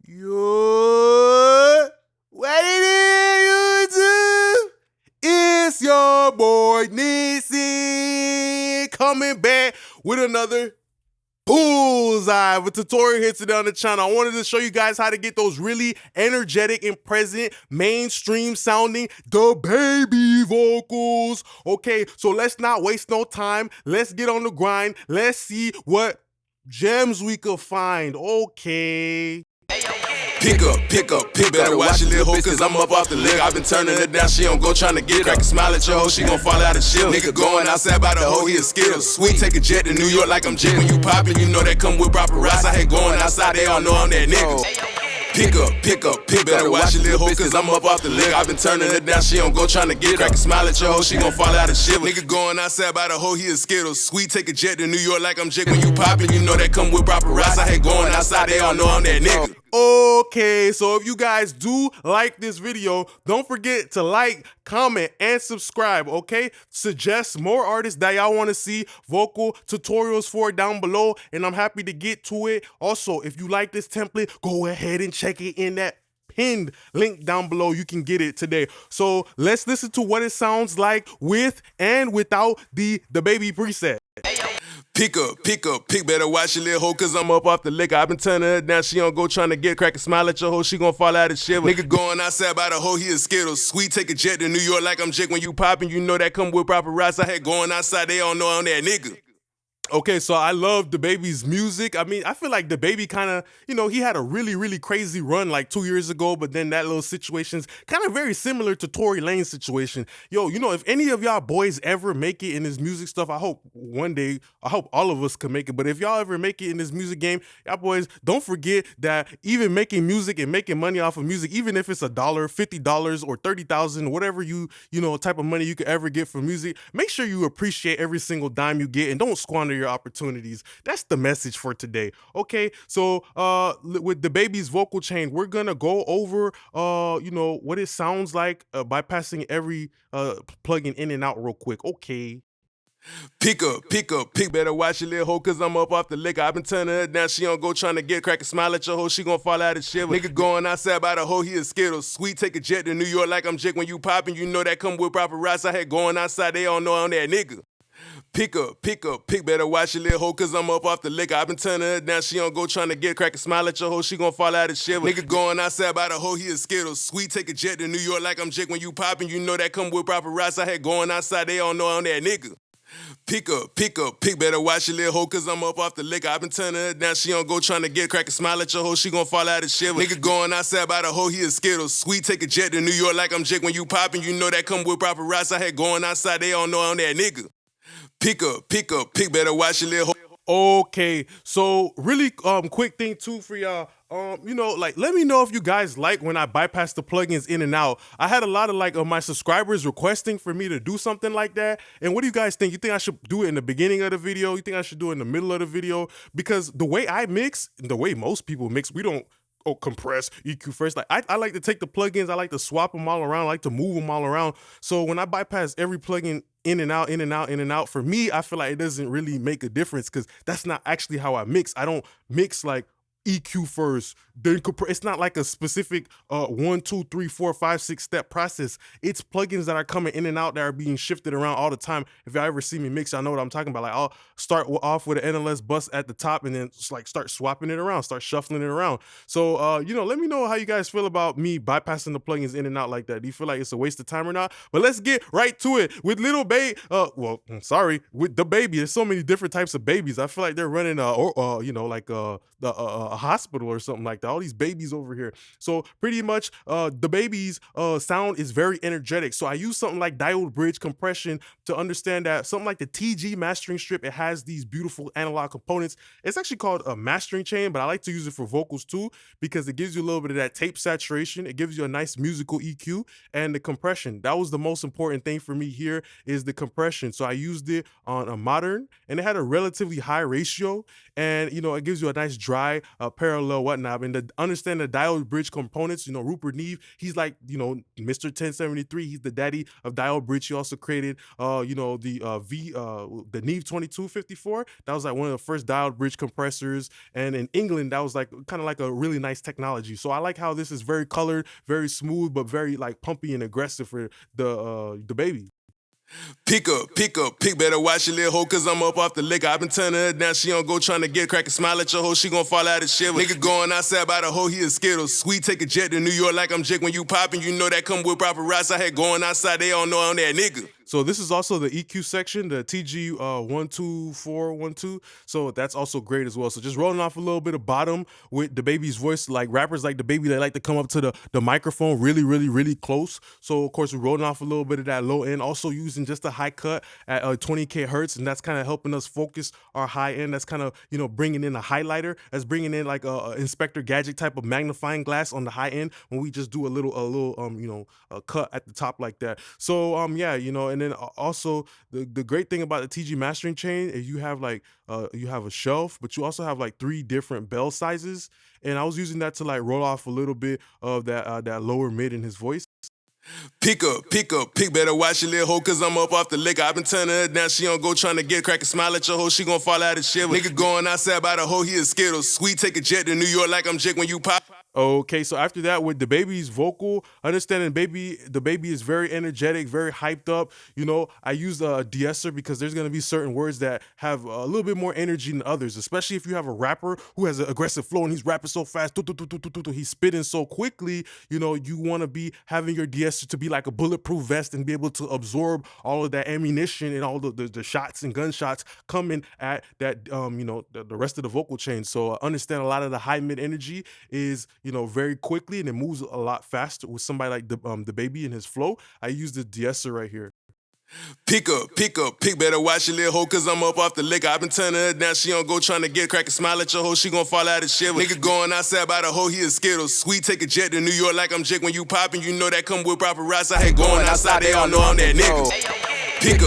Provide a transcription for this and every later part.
Yo, what it is, YouTube? It's your boy Nisi coming back with another bullseye of a tutorial here today on the channel. I wanted to show you guys how to get those really energetic and present, mainstream sounding DaBaby vocals. Okay, so let's not waste no time. Let's get on the grind. Let's see what gems we could find. Okay. Pick up, better watch your little hoe, cause I'm up off the leg. I've been turning her down, she don't go trying to get it. Crack a smile at your hoe, she gon' fall out of shit. Nigga going outside by the hoe, he a Skittles. Sweet, take a jet to New York like I'm Jig. When you poppin', you know that come with paparazzi. I hate going outside, they all know I'm that nigga. Pick up, better watch your little hoe, cause I'm up off the leg. I've been turning her down, she don't go trying to get it. Crack a smile at your hoe, she gon' fall out of shit. Nigga going outside by the hoe, he a Skittles. Sweet, take a jet to New York like I'm Jig. When you poppin', you know that come with paparazzi. I hate going outside, they all know I'm that nigga. Okay, so if you guys do like this video, don't forget to like, comment, and subscribe, okay? Suggest more artists that y'all want to see vocal tutorials for down below, and I'm happy to get to it. Also, if you like this template, go ahead and check it in that pinned link down below. You can get it today. So let's listen to what it sounds like with and without the DaBaby preset. Pick up, better watch your little hoe, cause I'm up off the liquor. I've been turning her down, she don't go trying to get crack a smile at your hoe, she gon' fall out of shit. Nigga going outside by the hoe, he a Skittles. Sweet, take a jet to New York like I'm Jig. When you poppin', you know that come with paparazzi. I hate going outside, they all know I'm that nigga. Okay, so I love DaBaby's music. I mean, I feel like DaBaby kind of, you know, he had a really crazy run like 2 years ago, but then that little situation's kind of very similar to Tory Lane's situation. Yo, you know, if any of y'all boys ever make it in this music stuff, I hope one day, I hope all of us can make it, but if y'all ever make it in this music game, y'all boys, don't forget that even making music and making money off of music, even if it's $1, $50, or 30,000, whatever you know, type of money you could ever get from music, make sure you appreciate every single dime you get and don't squander your opportunities. That's the message for today. Okay, so with DaBaby's vocal chain, we're gonna go over you know, what it sounds like bypassing every plugin in and out real quick. Okay. Pick up, better watch your little hoe, cause I'm up off the liquor. I've been turning her down, she don't go trying to get crack a smile at your hoe, she gon' fall out of shit. Nigga going outside by the hoe, he a Skittles. Sweet, take a jet to New York like I'm Jig. When you poppin', you know that come with paparazzi. I hate going outside, they all know I'm that nigga. Pick up, better watch your little hoe, cause I'm up off the liquor. I've been turning her down, she don't go trying to get crack a smile at your hoe, she gon' fall out of shit. Nigga going outside by the hoe, he a Skittles. Sweet, take a jet to New York like I'm Jig. When you poppin', you know that come with paparazzi. I hate going outside, they all know I'm that nigga. Pick up, better watch your little hoe, cause I'm up off the liquor. I've been turning her down, she don't go trying to get crack a smile at your hoe, she gon' fall out of shit. Nigga going outside by the hoe, he a Skittles. Sweet, take a jet to New York like I'm Jig. When you poppin', you know that come with paparazzi. I hate going outside, they all know I'm that nigga. Pick up, better watch your little hoe. Okay, so really quick thing too for y'all. You know, like, let me know if you guys like when I bypass the plugins in and out. I had a lot of like my subscribers requesting for me to do something like that. And what do you guys think? You think I should do it in the beginning of the video? You think I should do it in the middle of the video? Because the way I mix, the way most people mix, we don't compress, EQ first. Like I like to take the plugins, I like to swap them all around, I like to move them all around. So when I bypass every plugin in and out, for me, I feel like it doesn't really make a difference because that's not actually how I mix. I don't mix like EQ first, then compress. It's not like a specific 1, 2, 3, 4, 5, 6 step process. It's plugins that are coming in and out that are being shifted around all the time. If y'all ever see me mix, y'all know what I'm talking about. Like I'll start off with an NLS bus at the top and then just like start swapping it around, start shuffling it around. So you know, let me know how you guys feel about me bypassing the plugins in and out like that. Do you feel like it's a waste of time or not? But let's get right to it with with DaBaby. There's so many different types of babies. I feel like they're running you know, like a hospital or something like that. All these babies over here. So pretty much DaBaby's sound is very energetic. So I use something like diode bridge compression to understand that something like the TG mastering strip, it has these beautiful analog components. It's actually called a mastering chain, but I like to use it for vocals too because it gives you a little bit of that tape saturation. It gives you a nice musical EQ and the compression. That was the most important thing for me here is the compression. So I used it on a modern and it had a relatively high ratio and, you know, it gives you a nice dry parallel, whatnot. And to understand the diode bridge components, Rupert Neve, he's like, Mr. 1073. He's the daddy of diode bridge. He also created, the Neve 2254. That was like one of the first diode bridge compressors. And in England, that was like kind of like a really nice technology. So I like how this is very colored, very smooth, but very like pumpy and aggressive for the baby. Pick better watch your little hoe, cause I'm up off the liquor. I been turning her down, she don't go trying to get crack and smile at your hoe, she gon' fall out of shit. Nigga going outside by the hoe, he a Skittles. Sweet, take a jet to New York like I'm Jake when you poppin', you know that come with proper rights. I had going outside, they all know I'm that nigga. So this is also the EQ section, the TG 12412. So that's also great as well. So just rolling off a little bit of bottom with the baby's voice. Like rappers like the baby, they like to come up to the microphone really, really, really close. So of course we're rolling off a little bit of that low end, also using just a high cut at 20K hertz, and that's kind of helping us focus our high end. That's kind of bringing in a highlighter. That's bringing in like a Inspector Gadget type of magnifying glass on the high end when we just do a little cut at the top like that. So and then also the great thing about the TG mastering chain is you have like you have a shelf, but you also have like 3 different bell sizes, and I was using that to like roll off a little bit of that lower mid in his voice. Pick better watch your little hoe, cause I'm up off the liquor. I been turning her down, she don't go trying to get crack and smile at your hoe, she gon' fall out of shit. Nigga going outside by the hoe, he a Skittles. Sweet, take a jet to New York like I'm Jake when you pop. Okay, so after that, with the baby's vocal, understanding the baby is very energetic, very hyped up. I use a de-esser because there's gonna be certain words that have a little bit more energy than others, especially if you have a rapper who has an aggressive flow and he's rapping so fast, he's spitting so quickly. You want to be having your de-esser to be like a bulletproof vest and be able to absorb all of that ammunition and all the shots and gunshots coming at that, the rest of the vocal chain. So understand a lot of the high mid energy is very quickly, and it moves a lot faster with somebody like the baby and his flow. I use the de-esser right here. Pick better watch your little hoe, cause I'm up off the liquor. I been turning her down, she don't go trying to get crack and smile at your hoe, she gon' fall out of shit. Nigga going outside by the hoe, he a Skittles. Sweet, take a jet to New York like I'm Jake when you poppin', you know that come with proper rights. I hate going outside, they all know I'm that nigga. Pick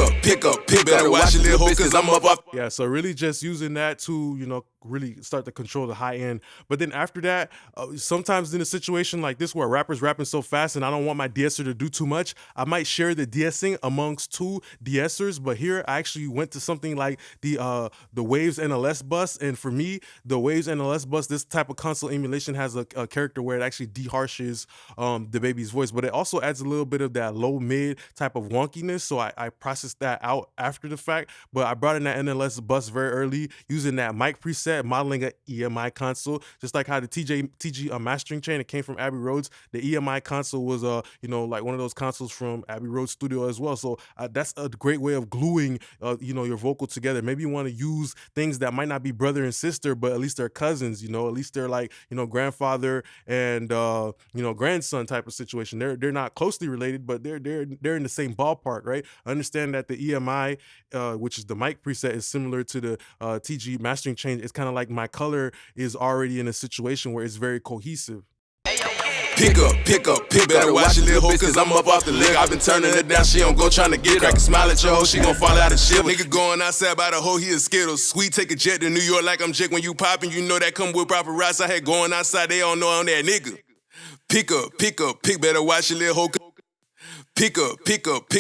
better watch your little hoe, cause I'm up off. Yeah, so really just using that to, really start to control the high end. But then after that, sometimes in a situation like this where a rapper's rapping so fast and I don't want my de-esser to do too much, I might share the de-essing amongst 2 de-essers. But here I actually went to something like the Waves NLS bus. And for me, the Waves NLS bus, this type of console emulation has a character where it actually de-harshes the baby's voice, but it also adds a little bit of that low mid type of wonkiness. So I processed that out after the fact, but I brought in that NLS bus very early using that mic preset, modeling an EMI console, just like how the TG mastering chain, it came from Abbey Roads. The EMI console was like one of those consoles from Abbey Road Studio as well. So that's a great way of gluing your vocal together. Maybe you want to use things that might not be brother and sister, but at least they're cousins. At least they're like grandfather and grandson type of situation. They're not closely related, but they're in the same ballpark, right? Understand that the EMI, which is the mic preset, is similar to the TG mastering chain. It's kind of like my color is already in a situation where it's very cohesive. Pick better watch your little hoe, cause I'm up off the liquor. I been turning her down, she don't go trying to get crack and smile at your hoe, she gon' fall out of shit. Nigga going outside by the hoe, he a Skittles. Sweet, take a jet to New York like I'm Jake when you poppin', you know that come with proper rights. I had going outside, they all know I'm that nigga. Pick better watch your little hoe. Pick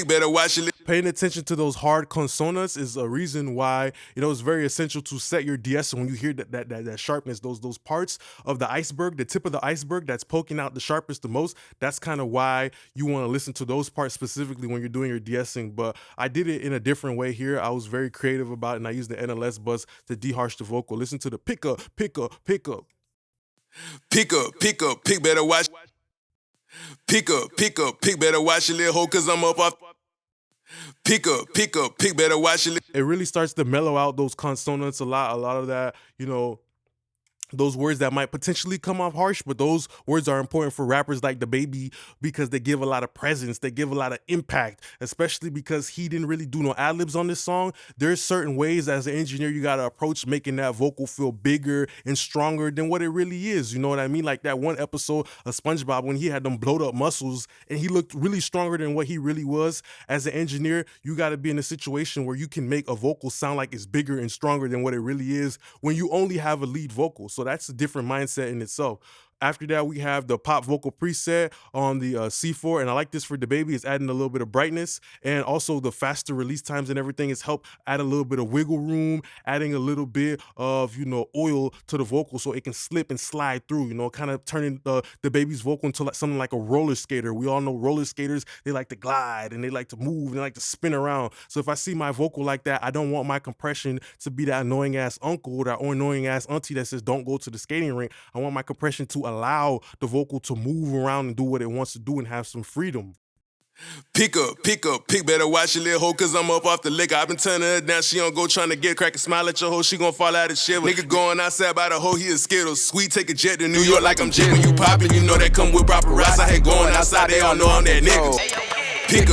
better watch your. Paying attention to those hard consonants is a reason why it's very essential to set your de-esser when you hear that sharpness, those parts of the iceberg, the tip of the iceberg that's poking out the sharpest the most. That's kind of why you want to listen to those parts specifically when you're doing your de-essing. But I did it in a different way here. I was very creative about it, and I used the NLS bus to de-harsh the vocal. Listen to the pick up. Pick better watch. Pick better watch your little hoe, cause I'm up off. Pick better watch your little. It really starts to mellow out those consonants a lot of that, those words that might potentially come off harsh, but those words are important for rappers like the baby because they give a lot of presence, they give a lot of impact, especially because he didn't really do no ad-libs on this song. There's certain ways as an engineer you gotta approach making that vocal feel bigger and stronger than what it really is. You know what I mean? Like that one episode of SpongeBob when he had them blowed up muscles and he looked really stronger than what he really was. As an engineer, you gotta be in a situation where you can make a vocal sound like it's bigger and stronger than what it really is when you only have a lead vocal. So that's a different mindset in itself. After that, we have the pop vocal preset on the C4, and I like this for the baby. It's adding a little bit of brightness, and also the faster release times and everything is help add a little bit of wiggle room, adding a little bit of, oil to the vocal so it can slip and slide through, kind of turning the baby's vocal into like something like a roller skater. We all know roller skaters, they like to glide and they like to move and they like to spin around. So if I see my vocal like that, I don't want my compression to be that annoying ass uncle, that annoying ass auntie that says don't go to the skating rink. I want my compression to allow the vocal to move around and do what it wants to do and have some freedom. Pick up, better watch your little hoe, cause I'm up off the liquor. I been turning her down, she don't go trying to get crack and smile at your hoe, she gon' fall out of shiver. Nigga going outside by the hoe, he a Skittles. Sweet, take a jet to New York like I'm Jet. When you poppin', you know that come with paparazzi. I hate going outside, they all know I'm that nigga. Pick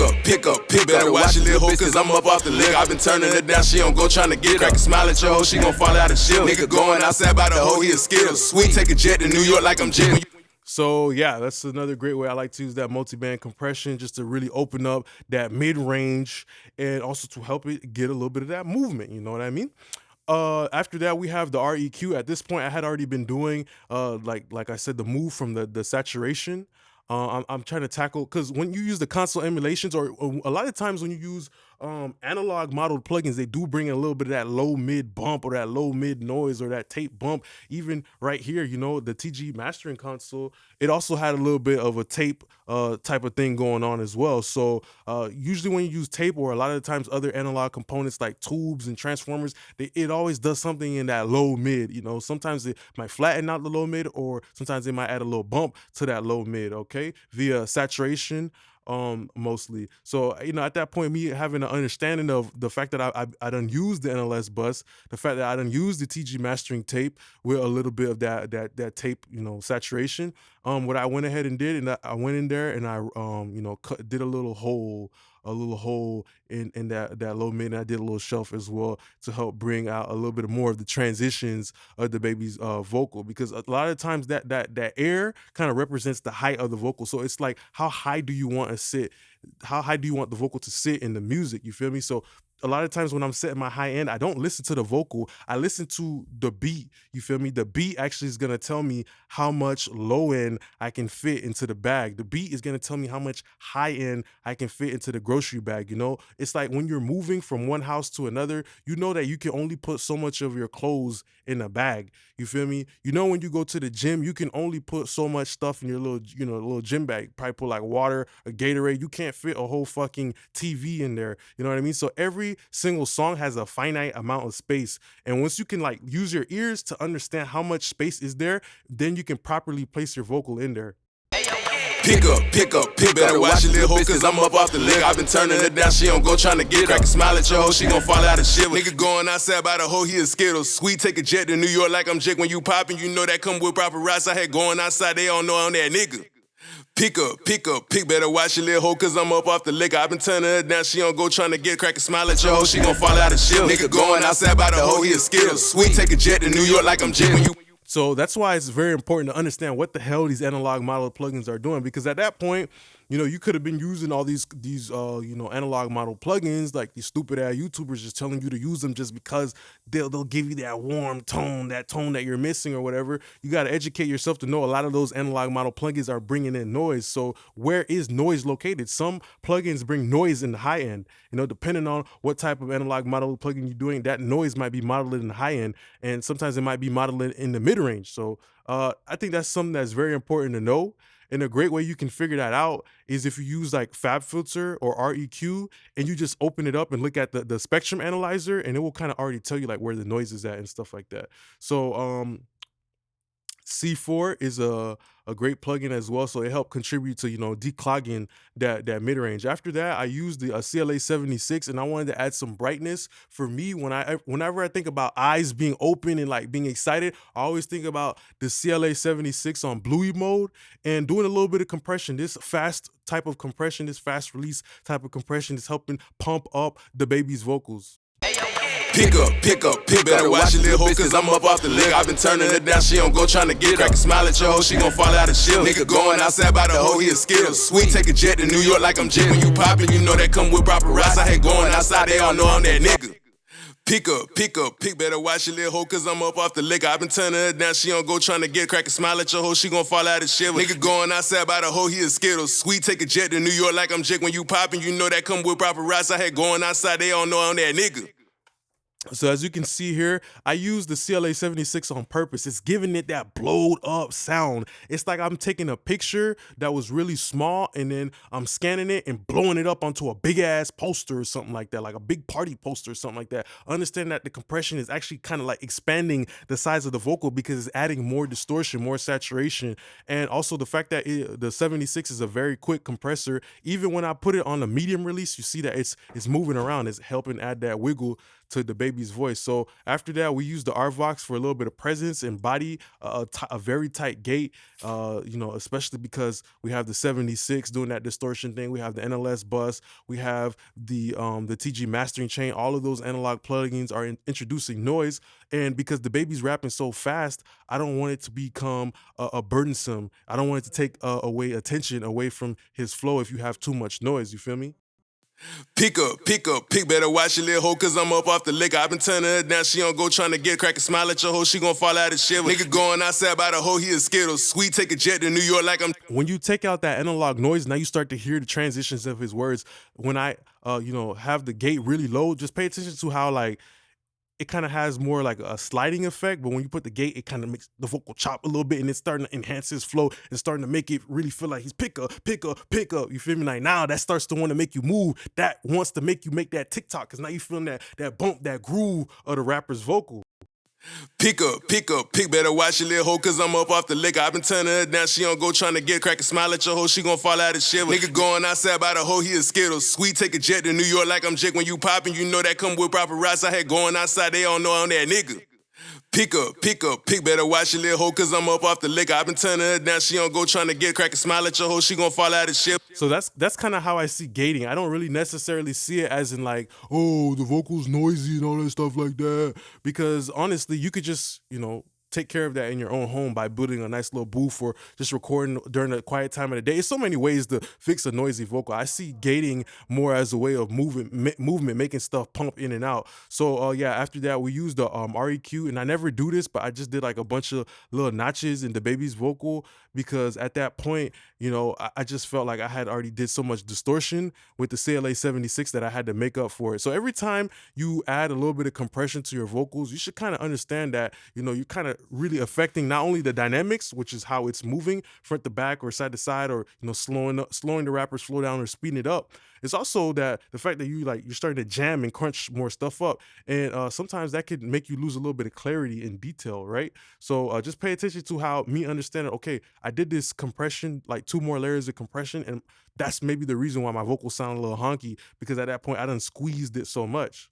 up, better watch your little hoe, cause I'm up off the liquor. I been turning her down, she don't go trying to get crack and smile at your hoe, she gon' fall out of shiver. Nigga going outside by the hoe, he a Skittles. Sweet, take a jet to New York like I'm Jet. So yeah, that's another great way I like to use that multi-band compression, just to really open up that mid-range and also to help it get a little bit of that movement, you know what I mean? After that, we have the REQ. At this point, I had already been doing, like I said, the move from the saturation. I'm trying to tackle, because when you use the console emulations, or a lot of times when you use analog modeled plugins, they do bring a little bit of that low mid bump or that low mid noise or that tape bump. Even right here, the TG mastering console, it also had a little bit of a tape type of thing going on as well. So usually when you use tape, or a lot of the times other analog components like tubes and transformers, it always does something in that low mid. Sometimes it might flatten out the low mid, or sometimes it might add a little bump to that low mid, okay, via saturation. Mostly. So, at that point, me having an understanding of the fact that I done used the NLS bus, the fact that I done used the TG mastering tape with a little bit of that tape, saturation. What I went ahead and did, and I went in there and I, did a little hole in that low mid, and I did a little shelf as well to help bring out a little bit more of the transitions of the baby's vocal, because a lot of times that air kind of represents the height of the vocal. So it's like, how high do you want to sit? How high do you want the vocal to sit in the music? You feel me? So a lot of times when I'm setting my high end, I don't listen to the vocal, I listen to the beat. You feel me? The beat actually is gonna tell me how much low end I can fit into the bag. The beat is gonna tell me how much high end I can fit into the grocery bag. It's like when you're moving from one house to another, you know that you can only put so much of your clothes in a bag. You feel me? When you go to the gym, you can only put so much stuff in your little gym bag. Probably put like water, a Gatorade. You can't fit a whole fucking TV in there. You know what I mean? So every single song has a finite amount of space. And once you can use your ears to understand how much space is there, then you can properly place your vocal in there. Pick up, better watch your little hoe, cause I'm up off the liquor. I been turning her down, she don't go trying to get crack and smile at your hoe, she gon' fall out of shiver. Nigga going outside by the hoe, he a Skittles. Sweet, take a jet to New York like I'm Jake. When you poppin', you know that come with paparazzi. I had going outside, they all know I'm that nigga. Pick up, better watch your little hoe, cause I'm up off the liquor. I been turning her down, she don't go trying to get crack and smile at your hoe, she gon' fall out of shiver. Nigga going outside by the hoe, he a Skittles. Sweet, take a jet to New York like I'm Jake. When you So that's why it's very important to understand what the hell these analog model plugins are doing, because at that point, you could have been using all these analog model plugins, like these stupid ass YouTubers just telling you to use them just because they'll give you that warm tone, that tone that you're missing or whatever. You got to educate yourself to know a lot of those analog model plugins are bringing in noise. So where is noise located? Some plugins bring noise in the high end. Depending on what type of analog model plugin you're doing, that noise might be modeled in the high end, and sometimes it might be modeled in the mid range. So I think that's something that's very important to know. And a great way you can figure that out is if you use like FabFilter or REQ, and you just open it up and look at the spectrum analyzer, and it will kind of already tell you like where the noise is at and stuff like that. So C4 is a great plugin as well, so it helped contribute to declogging that mid-range. After that, I used the CLA 76, and I wanted to add some brightness. For me, whenever I think about eyes being open and being excited, I always think about the CLA 76 on Bluey mode and doing a little bit of compression. This fast type of compression, this fast release type of compression is helping pump up the baby's vocals. Pick up, better watch your little hoe, cause I'm up off the liquor. I been turning her down, she don't go trying to get crack and smile at your hoe, she gon' fall out of shiver. Nigga going outside by the hoe, he a Skittles. Sweet, take a jet to New York like I'm Jake. When you poppin', you know that come with paparazzi. I hate going outside, they all know I'm that nigga. Pick, better watch your little hoe, cause I'm up off the liquor. I been turning her down, she don't go trying to get crack and smile at your hoe, she gon' fall out of shiver. Nigga going outside by the hoe, he a Skittles. Sweet, take a jet to New York like I'm Jake. When you poppin', you know that come with proper rights. I had going outside, they all know I'm that nigga. So as you can see here, I use the CLA 76 on purpose. It's giving it that blowed up sound. It's like I'm taking a picture that was really small and then I'm scanning it and blowing it up onto a big ass poster or something like that, like a big party poster or something like that. Understand that the compression is actually kind of like expanding the size of the vocal because it's adding more distortion, more saturation. And also the fact that the 76 is a very quick compressor. Even when I put it on the medium release, you see that it's moving around. It's helping add that wiggle to the baby's voice. So after that, we use the RVox for a little bit of presence and body, a very tight gate, especially because we have the 76 doing that distortion thing. We have the NLS bus. We have the TG mastering chain. All of those analog plugins are introducing noise. And because the baby's rapping so fast, I don't want it to become a burdensome. I don't want it to take away attention away from his flow if you have too much noise. You feel me? Pick, better watch your little hoe, cause I'm up off the liquor. I been turning her down, she don't go trying to get crack and smile at your hoe, she gon' fall out of shiver. Nigga going outside by the hoe, he a Skittles. Sweet, take a jet to New York like I'm... When you take out that analog noise, now you start to hear the transitions of his words. When I, have the gate really low, just pay attention to how like, it kind of has more like a sliding effect, but when you put the gate, it kind of makes the vocal chop a little bit and it's starting to enhance his flow and starting to make it really feel like he's pick up. You feel me? Like now that starts to want to make you move. That wants to make you make that TikTok because now you feeling that bump, that groove of the rapper's vocal. Pick, better watch your little hoe, cause I'm up off the liquor. I been turning her down, she don't go trying to get crack and smile at your hoe, she gon' fall out of shiver. Nigga going outside by the hoe, he a Skittles. Sweet, take a jet to New York like I'm Jake. When you poppin', you know that come with proper rights. I had going outside, they all know I'm that nigga. Pick, better watch your little hoe, cause I'm up off the liquor. I been turning her down, she don't go trying to get crack and smile at your hoe, she gon' fall out of shiver. So that's kind of how I see gating. I don't really necessarily see it as in like, oh, the vocal's noisy and all that stuff like that. Because honestly, you could just, take care of that in your own home by building a nice little booth or just recording during the quiet time of the day. There's so many ways to fix a noisy vocal. I see gating more as a way of movement, making stuff pump in and out. So after that, we used the REQ, and I never do this, but I just did like a bunch of little notches in the baby's vocal because at that point, I just felt like I had already did so much distortion with the CLA 76 that I had to make up for it. So every time you add a little bit of compression to your vocals, you should kind of understand that, you're kind of really affecting not only the dynamics, which is how it's moving front to back or side to side, or slowing the rapper's flow down or speeding it up. It's also that the fact that you're starting to jam and crunch more stuff up, and sometimes that could make you lose a little bit of clarity and detail, right? So just pay attention to how me understanding, okay, I did this compression, like 2 more layers of compression, and that's maybe the reason why my vocals sound a little honky, because at that point I done squeezed it so much.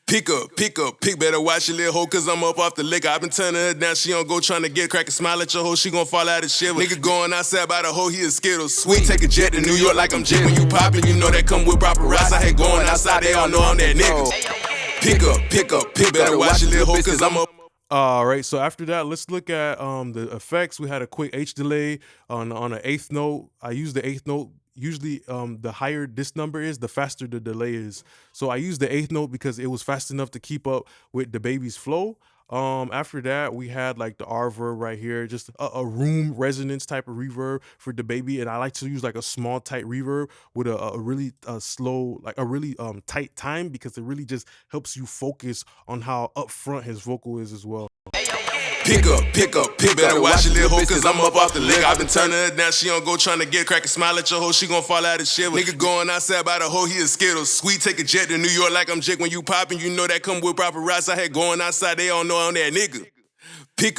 Pick, better watch your little hoe, cause I'm up off the liquor. I been turning her down, she don't go trying to get crack and smile at your hoe, she gon' fall out of shiver. Nigga going outside by the hoe, he a Skittles. Sweet, take a jet to New York like I'm Jake. When you poppin', you know that come with proper rights. I had going outside, they all know I'm that nigga. Pick, better watch your little hoe, cause I'm up. All right, so after that, let's look at the effects. We had a quick H delay on an 8th note. I used the 8th note. Usually the higher this number is, the faster the delay is. So I used the 8th note because it was fast enough to keep up with the baby's flow. After that, we had like the reverb right here, just a room resonance type of reverb for the baby. And I like to use like a small, tight reverb with a really slow, like a really tight time, because it really just helps you focus on how upfront his vocal is as well. Pick, better watch your little hoe, cause I'm up off the liquor. I been turning her down, she don't go trying to get crack and smile at your hoe, she gon' fall out of shiver. Nigga going outside by the hoe, he a Skittles. Sweet, take a jet to New York like I'm Jake. When you poppin', you know that come with proper rights. I had going outside, they all know I'm that nigga. Pick,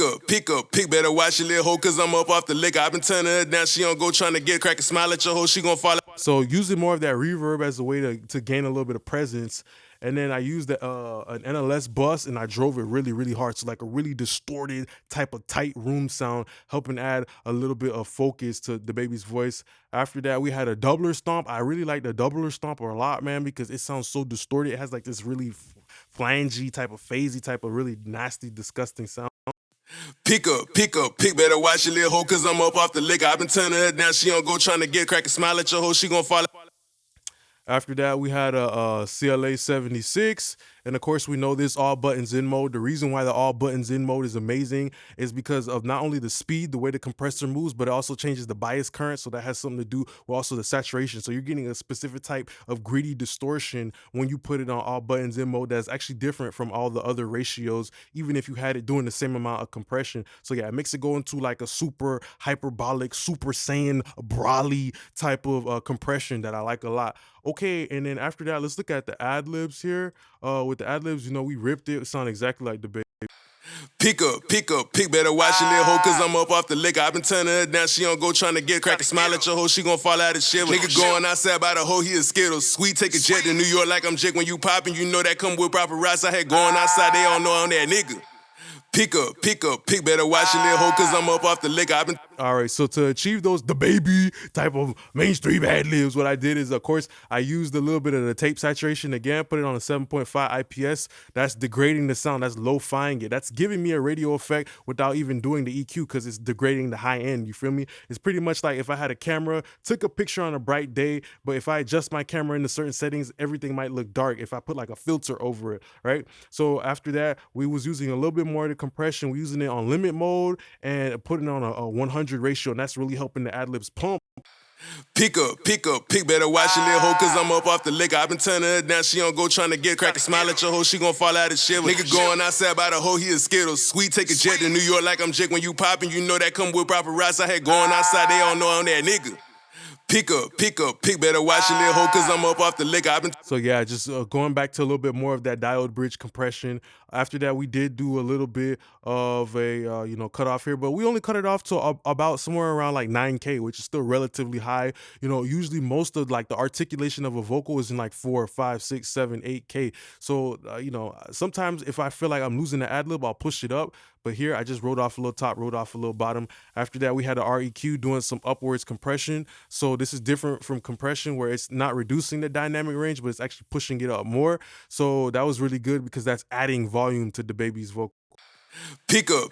better watch your little hoe, cause I'm up off the liquor. I been turning her down, she don't go trying to get crack and smile at your hoe, she gon' fall out. So using more of that reverb as a way to gain a little bit of presence. And then I used an NLS bus, and I drove it really, really hard. So like a really distorted type of tight room sound, helping add a little bit of focus to the baby's voice. After that, we had a doubler stomp. I really like the doubler stomper a lot, man, because it sounds so distorted. It has like this really flangey type of phasey type of really nasty, disgusting sound. Pick, better watch your little hoe, cause I'm up off the liquor. I been turning her down, she don't go trying to get crack and smile at your hoe, she gon' fall out. After that, we had a CLA 76, And of course, we know this all buttons in mode. The reason why the all buttons in mode is amazing is because of not only the speed, the way the compressor moves, but it also changes the bias current. So that has something to do with also the saturation. So you're getting a specific type of gritty distortion when you put it on all buttons in mode that's actually different from all the other ratios, even if you had it doing the same amount of compression. So yeah, it makes it go into like a super hyperbolic, super saiyan, brawly type of compression that I like a lot. Okay, and then after that, let's look at the ad libs here. With the ad libs, you know, we ripped it. It sounded exactly like the bass. Pick up, better watch your little hoe, cause I'm up off the liquor. I been turning her down, she don't go trying to get crack and smile at your hoe, she gon' fall out of shit. Nigga going outside by the hoe, he a Skittles. Sweet, take a jet to New York like I'm Jake. When you poppin', you know that come with paparazzi. I had going outside, they don't know I'm that nigga. Pick up, better watch your little hoe, cause I'm up off the liquor. I been All right, so to achieve those the baby type of mainstream ad libs, what I did is, of course, I used a little bit of the tape saturation again, put it on a 7.5 IPS. That's degrading the sound, that's lo-fiing it. That's giving me a radio effect without even doing the EQ because it's degrading the high end, you feel me? It's pretty much like if I had a camera, took a picture on a bright day, but if I adjust my camera into certain settings, everything might look dark if I put like a filter over it, right? So after that, we was using a little bit more of the compression. We're using it on limit mode and putting on a 100 ratio, and that's really helping the ad libs pump. Pick up, better watch your little hoe, cause I'm up off the liquor. I been turning her down, she don't go trying to get crack and smile at your hoe, she gon' fall out of shit. Nigga going outside by the hoe, he a Skittles. Sweet, take a jet to New York like I'm Jake. When you poppin', you know that come with paparazzi. I had going outside, they don't know I'm that nigga. Pick up, better watch your little hoe, cause I'm up off the liquor. I been So yeah, just going back to a little bit more of that diode bridge compression. After that, we did do a little bit of a you know, cut off here, but we only cut it off to about somewhere around like 9K, which is still relatively high. You know, usually most of like the articulation of a vocal is in like 4, 5, 6, 7, 8K. So you know, sometimes if I feel like I'm losing the ad lib, I'll push it up. But here I just wrote off a little top, wrote off a little bottom. After that, we had the REQ doing some upwards compression. So this is different from compression where it's not reducing the dynamic range, but it's actually pushing it up more. So that was really good because that's adding volume to the baby's vocal. Pick up,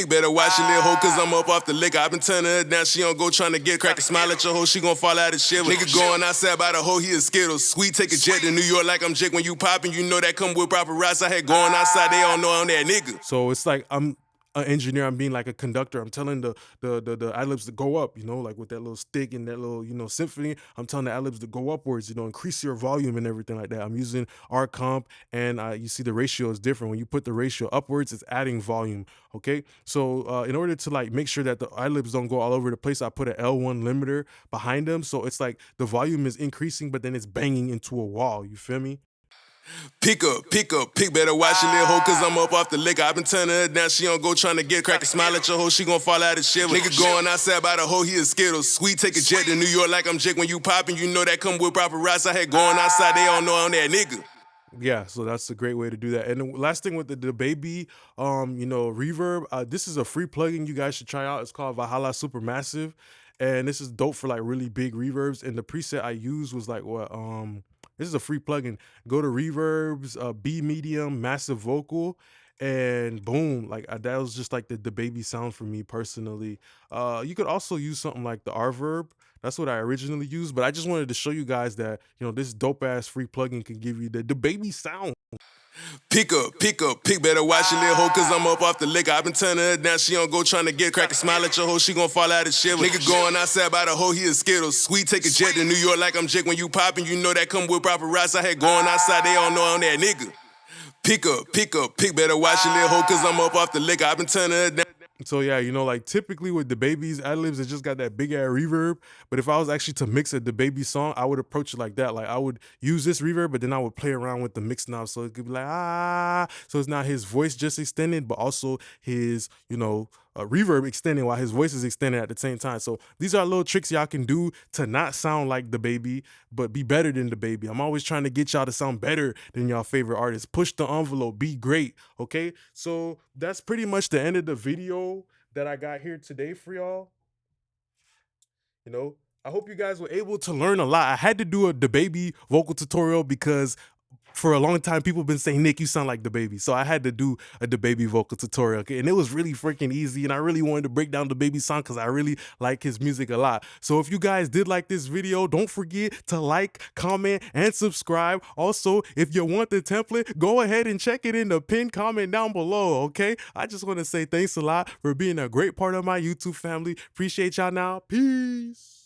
better watch your little hoe, cause I'm up off the liquor. I been turning her down, she don't go trying to get crack and smile at your hoe, she gon' fall out of shit. Nigga going outside by the hoe, he a Skittles. Sweet, take a jet to New York like I'm Jake. When you poppin', you know that come with paparazzi. I had going outside, they don't know I'm that nigga. So it's like I'm an engineer, I'm being like a conductor. I'm telling the ad libs to go up, you know, like with that little stick and that little, you know, symphony. I'm telling the ad libs to go upwards, you know, increase your volume and everything like that. I'm using R comp, and you see the ratio is different. When you put the ratio upwards, it's adding volume. Okay, so in order to like make sure that the ad libs don't go all over the place, I put an L1 limiter behind them, so it's like the volume is increasing, but then it's banging into a wall. You feel me? Pick up, better watch your little hoe, cause I'm up off the liquor. I been turning her down, she don't go trying to get crack and smile at your hoe, she gon' fall out of shit. Nigga going outside by the hoe, he a Skittles. Sweet, take a jet to New York like I'm Jake. When you poppin', you know that come with paparazzi. I had going outside, they don't know I'm that nigga. Yeah, so that's a great way to do that. And the last thing with the baby, you know, reverb. This is a free plugin you guys should try out. It's called Valhalla Supermassive, and this is dope for like really big reverbs. And the preset I used was like what this is a free plugin. Go to reverbs, B medium, massive vocal, and boom, like that was just like the baby sound for me personally. You could also use something like the Rverb. That's what I originally used, but I just wanted to show you guys that, you know, this dope ass free plugin can give you the baby sound. Pick up, better watch your little hoe, cause I'm up off the liquor. I been turning her down, she don't go trying to get crack and smile at your hoe, she gon' fall out of shit. Nigga going outside by the hoe, he a Skittles. Sweet, take a jet to New York like I'm Jake. When you poppin', you know that come with paparazzi. I had going outside, they don't know I'm that nigga. Pick up, better watch your little hoe, cause I'm up off the liquor. I been turning her down. So yeah, you know, like typically with the baby's ad libs, it just got that big ass reverb. But if I was actually to mix the baby song, I would approach it like that. Like I would use this reverb, but then I would play around with the mix knob, so it could be like so it's not his voice just extended, but also his, you know, reverb extending while his voice is extended at the same time. So these are little tricks y'all can do to not sound like the baby, but be better than the baby. I'm always trying to get y'all to sound better than y'all favorite artists. Push the envelope, be great. Okay, so that's pretty much the end of the video that I got here today for y'all. You know, I hope you guys were able to learn a lot. I had to do the baby vocal tutorial because for a long time, people been saying, Nick, you sound like the baby. So I had to do a the baby vocal tutorial. Okay? And it was really freaking easy. And I really wanted to break down the baby song because I really like his music a lot. So if you guys did like this video, don't forget to like, comment, and subscribe. Also, if you want the template, go ahead and check it in the pinned comment down below. Okay? I just want to say thanks a lot for being a great part of my YouTube family. Appreciate y'all now. Peace.